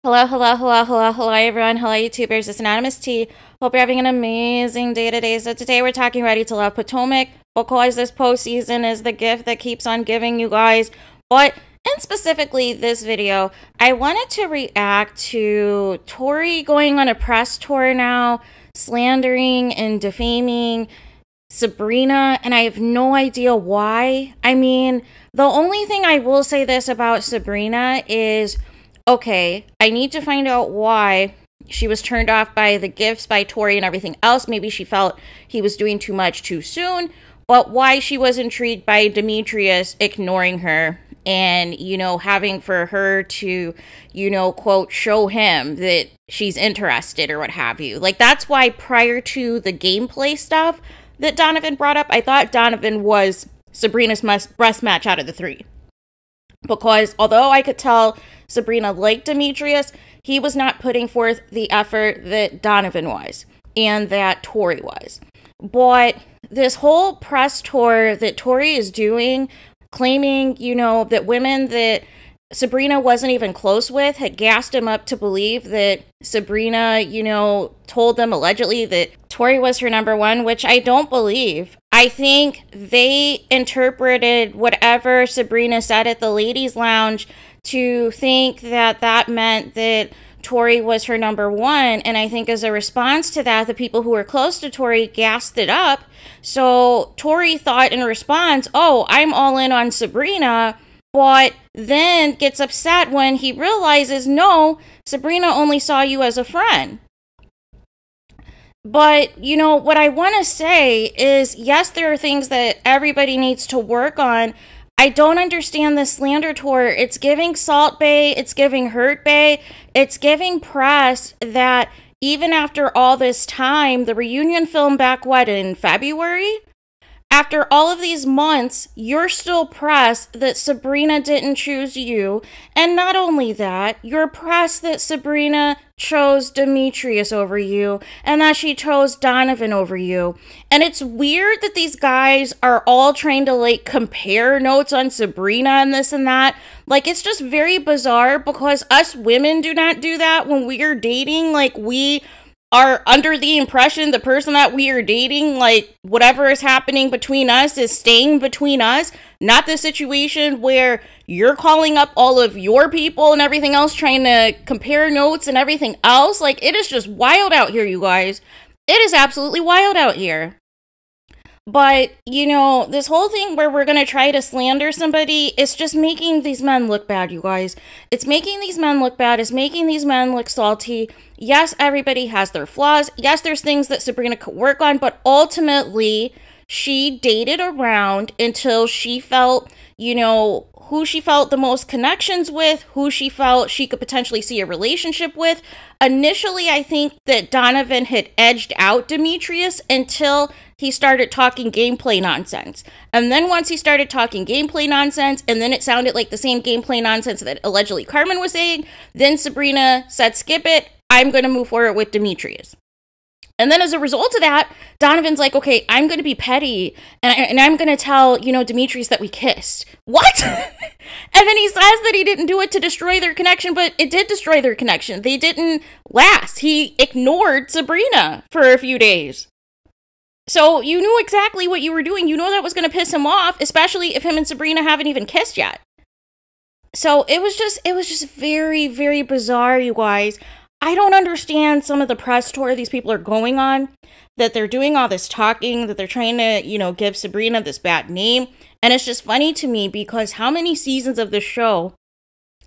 Hello, hello, hello, hello, hello, everyone. Hello, YouTubers. It's Anonymous T. Hope you're having an amazing day today. So today we're talking Ready to Love Potomac, because this postseason is the gift that keeps on giving, you guys. But, and specifically this video, I wanted to react to Tory going on a press tour now, slandering and defaming Sabrina, and I have no idea why. I mean, the only thing I will say this about Sabrina is, okay, I need to find out why she was turned off by the gifts by Tory and everything else. Maybe she felt he was doing too much too soon, but why she was intrigued by Demetrius ignoring her and, you know, having for her to, you know, quote, show him that she's interested or what have you. Like, that's why prior to the gameplay stuff that Donovan brought up, I thought Donovan was Sabrina's best match out of the three. Because although I could tell Sabrina liked Demetrius, he was not putting forth the effort that Donovan was and that Tory was. But this whole press tour that Tory is doing, claiming, you know, that women that Sabrina wasn't even close with had gassed him up to believe that Sabrina, you know, told them allegedly that Tory was her number one, which I don't believe. I think they interpreted whatever Sabrina said at the ladies' lounge to think that that meant that Tory was her number one. And I think as a response to that, the people who were close to Tory gassed it up. So Tory thought in response, oh, I'm all in on Sabrina. But then gets upset when he realizes, no, Sabrina only saw you as a friend. But, you know, what I want to say is, yes, there are things that everybody needs to work on. I don't understand the slander tour. It's giving Salt Bay, it's giving Hurt Bay, it's giving press that even after all this time, the reunion film back, what, in February? After all of these months, you're still pressed that Sabrina didn't choose you. And not only that, you're pressed that Sabrina chose Demetrius over you and that she chose Donovan over you. And it's weird that these guys are all trying to, like, compare notes on Sabrina and this and that. Like, it's just very bizarre because us women do not do that when we are dating. Like, we are under the impression the person that we are dating, like, whatever is happening between us is staying between us, not the situation where you're calling up all of your people and everything else, trying to compare notes and everything else. Like, it is just wild out here, you guys. It is absolutely wild out here. But, you know, this whole thing where we're going to try to slander somebody, it's just making these men look bad, you guys. It's making these men look bad. It's making these men look salty. Yes, everybody has their flaws. Yes, there's things that Sabrina could work on, but ultimately, she dated around until she felt, you know, who she felt the most connections with, who she felt she could potentially see a relationship with. Initially, I think that Donovan had edged out Demetrius until he started talking gameplay nonsense. And then once he started talking gameplay nonsense, and then it sounded like the same gameplay nonsense that allegedly Carmen was saying, then Sabrina said, skip it, I'm going to move forward with Demetrius. And then as a result of that, Donovan's like, okay, I'm going to be petty, and I'm going to tell, you know, Demetrius that we kissed. What? And then he says that he didn't do it to destroy their connection, but it did destroy their connection. They didn't last. He ignored Sabrina for a few days. So you knew exactly what you were doing. You know that was going to piss him off, especially if him and Sabrina haven't even kissed yet. So it was just very, very bizarre, you guys. I don't understand some of the press tour these people are going on, that they're doing all this talking, that they're trying to, you know, give Sabrina this bad name. And it's just funny to me because how many seasons of this show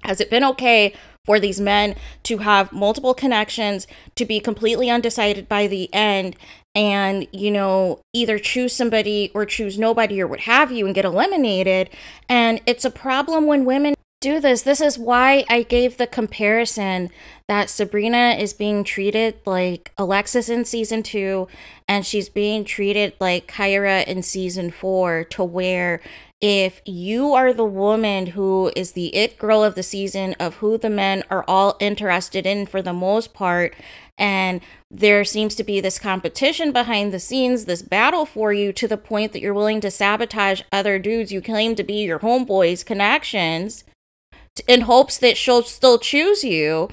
has it been okay for these men to have multiple connections, to be completely undecided by the end, and, you know, either choose somebody or choose nobody or what have you and get eliminated? And it's a problem when women do this. This is why I gave the comparison that Sabrina is being treated like Alexis in season 2 and she's being treated like Kyra in season 4, to where if you are the woman who is the it girl of the season, of who the men are all interested in for the most part, and there seems to be this competition behind the scenes, this battle for you, to the point that you're willing to sabotage other dudes you claim to be your homeboys' connections in hopes that she'll still choose you,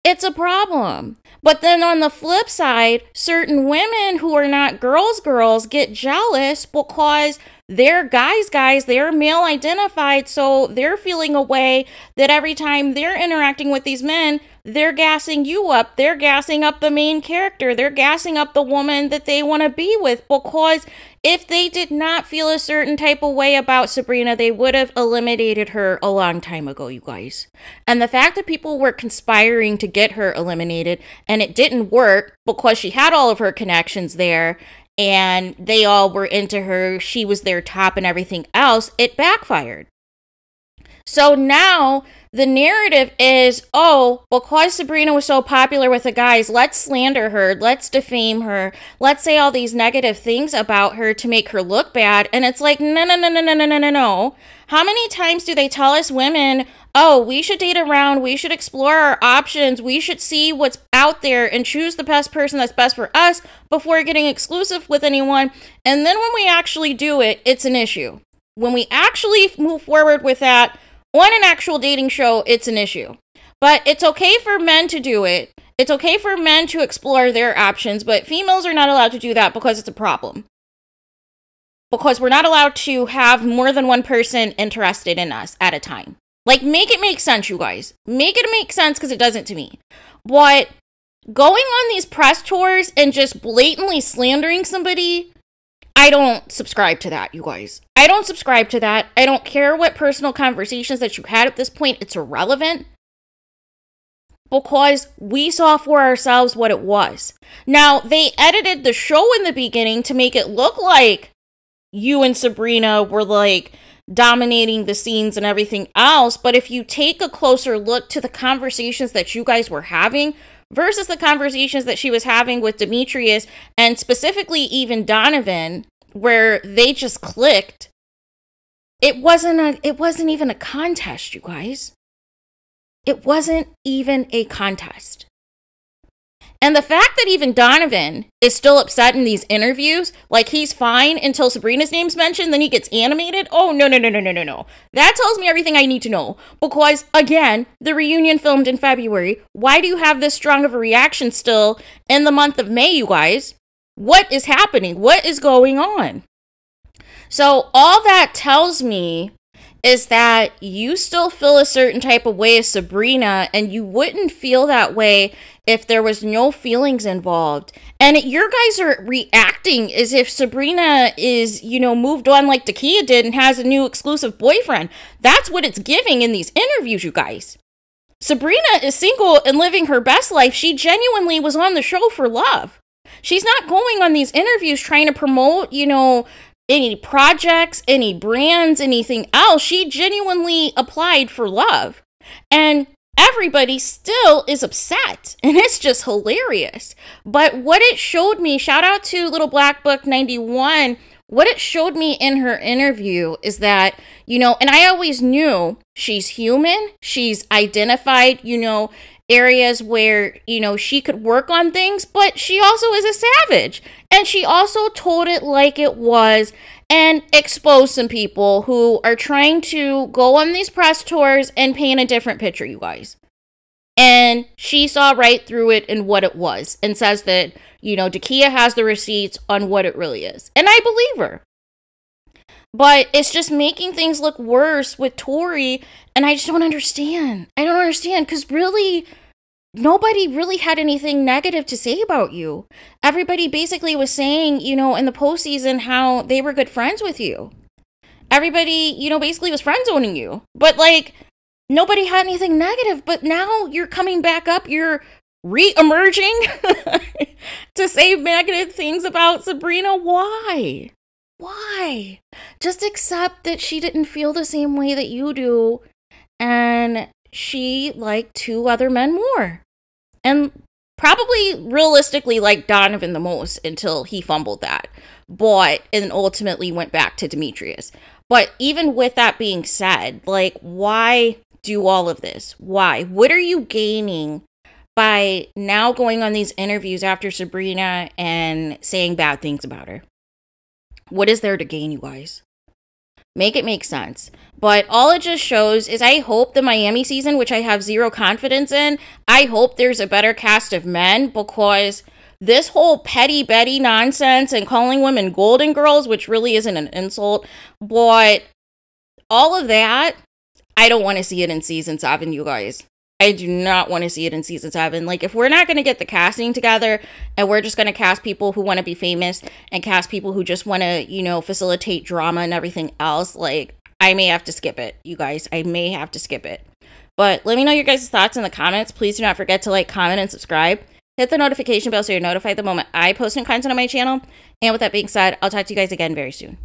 it's a problem. But then on the flip side, certain women who are not girls get jealous because they're guys, they're male identified, so they're feeling a way that every time they're interacting with these men, they're gassing you up. They're gassing up the main character. They're gassing up the woman that they want to be with, because if they did not feel a certain type of way about Sabrina, they would have eliminated her a long time ago, you guys. And the fact that people were conspiring to get her eliminated and it didn't work because she had all of her connections there and they all were into her, she was their top and everything else, it backfired. So now the narrative is, oh, because Sabrina was so popular with the guys, let's slander her, let's defame her, let's say all these negative things about her to make her look bad. And it's like, no. How many times do they tell us women, oh, we should date around, we should explore our options, we should see what's out there and choose the best person that's best for us before getting exclusive with anyone. And then when we actually do it, it's an issue. When we actually move forward with that on an actual dating show, it's an issue. But it's okay for men to do it. It's okay for men to explore their options, but females are not allowed to do that because it's a problem. Because we're not allowed to have more than one person interested in us at a time. Like, make it make sense, you guys. Make it make sense, because it doesn't to me. But going on these press tours and just blatantly slandering somebody, I don't subscribe to that, you guys. I don't subscribe to that. I don't care what personal conversations that you had at this point. It's irrelevant. Because we saw for ourselves what it was. Now, they edited the show in the beginning to make it look like you and Sabrina were like dominating the scenes and everything else. But if you take a closer look to the conversations that you guys were having versus the conversations that she was having with Demetrius, and specifically even Donovan, where they just clicked, it wasn't even a contest, you guys. It wasn't even a contest. And the fact that even Donovan is still upset in these interviews, like he's fine until Sabrina's name's mentioned, then he gets animated. Oh, no. That tells me everything I need to know. Because, again, the reunion filmed in February. Why do you have this strong of a reaction still in the month of May, you guys? What is happening? What is going on? So all that tells me is that you still feel a certain type of way as Sabrina, and you wouldn't feel that way if there was no feelings involved. And your guys are reacting as if Sabrina is, moved on like Dakia did and has a new exclusive boyfriend. That's what it's giving in these interviews, you guys. Sabrina is single and living her best life. She genuinely was on the show for love. She's not going on these interviews trying to promote, any projects, any brands, anything else. She genuinely applied for love. And everybody still is upset. And it's just hilarious. But what it showed me, shout out to Little Black Book 91, what it showed me in her interview is that, and I always knew she's human. She's identified, areas where, she could work on things, but she also is a savage. And she also told it like it was and exposed some people who are trying to go on these press tours and paint a different picture, you guys. And she saw right through it and what it was and says that, Dakia has the receipts on what it really is. And I believe her. But it's just making things look worse with Tory, and I just don't understand. I don't understand, because really, nobody really had anything negative to say about you. Everybody basically was saying, in the postseason how they were good friends with you. Everybody, basically was friend zoning you. But, nobody had anything negative. But now you're coming back up. You're re-emerging to say negative things about Sabrina. Why? Why? Just accept that she didn't feel the same way that you do. And she liked 2 other men more. And probably realistically liked Donovan the most until he fumbled that. And ultimately went back to Demetrius. But even with that being said, why do all of this? Why? What are you gaining by now going on these interviews after Sabrina and saying bad things about her? What is there to gain, you guys? Make it make sense. But all it just shows is I hope the Miami season, which I have zero confidence in, I hope there's a better cast of men, because this whole petty Betty nonsense and calling women golden girls, which really isn't an insult, but all of that, I don't want to see it in season 7, you guys. I do not want to see it in season 7. Like, if we're not going to get the casting together and we're just going to cast people who want to be famous and cast people who just want to, you know, facilitate drama and everything else, like, I may have to skip it, you guys. I may have to skip it. But let me know your guys' thoughts in the comments. Please do not forget to like, comment, and subscribe. Hit the notification bell so you're notified the moment I post new content on my channel. And with that being said, I'll talk to you guys again very soon.